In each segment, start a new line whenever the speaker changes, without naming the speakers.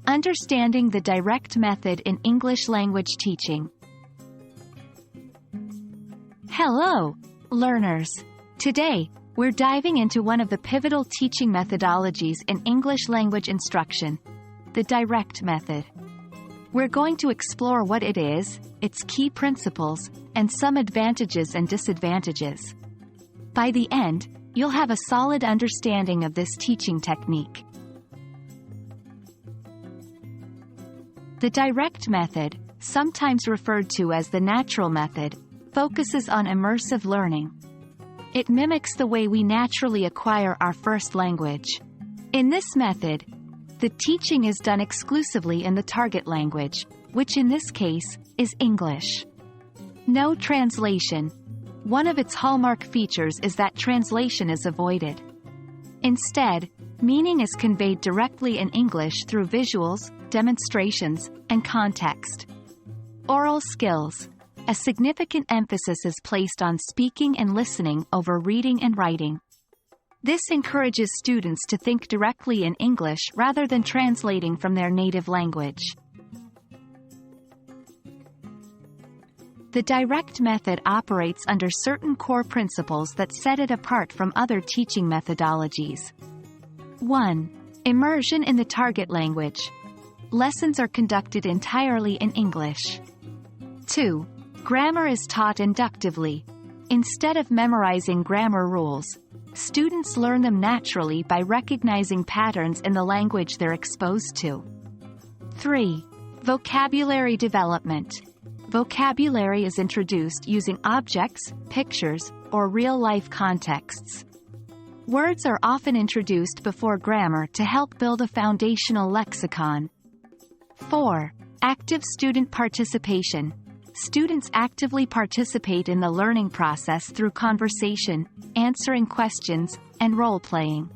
Understanding the direct method in English language teaching. Hello, learners. Today, we're diving into one of the pivotal teaching methodologies in English language instruction, the direct method. We're going to explore what it is, its key principles, and some advantages and disadvantages. By the end, you'll have a solid understanding of this teaching technique. The direct method, sometimes referred to as the natural method, focuses on immersive learning. It mimics the way we naturally acquire our first language. In this method, the teaching is done exclusively in the target language, which in this case is English. No translation. One of its hallmark features is that translation is avoided. Instead, meaning is conveyed directly in English through visuals, demonstrations, and context. Oral skills. A significant emphasis is placed on speaking and listening over reading and writing. This encourages students to think directly in English rather than translating from their native language. The direct method operates under certain core principles that set it apart from other teaching methodologies. 1. Immersion in the target language. Lessons are conducted entirely in English. 2. Grammar is taught inductively. Instead of memorizing grammar rules, students learn them naturally by recognizing patterns in the language they're exposed to. 3. Vocabulary development. Vocabulary is introduced using objects, pictures, or real-life contexts. Words are often introduced before grammar to help build a foundational lexicon. 4. Active student participation. Students actively participate in the learning process through conversation, answering questions, and role-playing.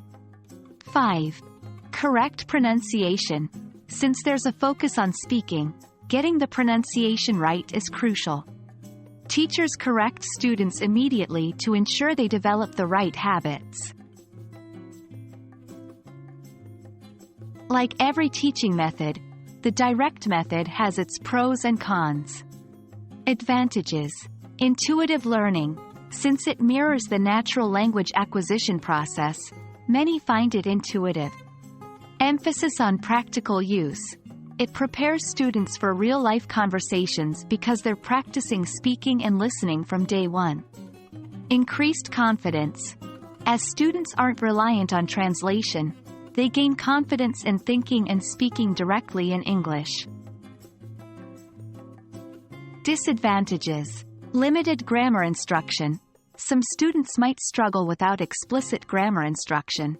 5. Correct pronunciation. Since there's a focus on speaking, getting the pronunciation right is crucial. Teachers correct students immediately to ensure they develop the right habits. Like every teaching method, the direct method has its pros and cons. Advantages. Intuitive learning. Since it mirrors the natural language acquisition process, many find it intuitive. Emphasis on practical use. It prepares students for real-life conversations because they're practicing speaking and listening from day one. Increased confidence. As students aren't reliant on translation, they gain confidence in thinking and speaking directly in English. Disadvantages. Limited grammar instruction. Some students might struggle without explicit grammar instruction.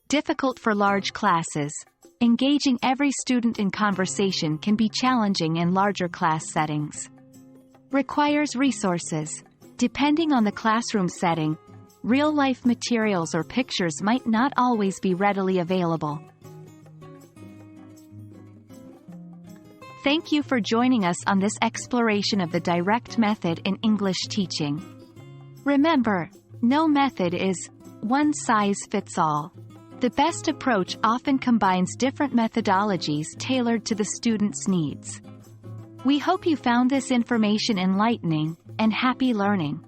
Difficult for large classes. Engaging every student in conversation can be challenging in larger class settings. Requires resources. Depending on the classroom setting, real-life materials or pictures might not always be readily available. Thank you for joining us on this exploration of the direct method in English teaching. Remember, no method is one size fits all. The best approach often combines different methodologies tailored to the student's needs. We hope you found this information enlightening, and happy learning.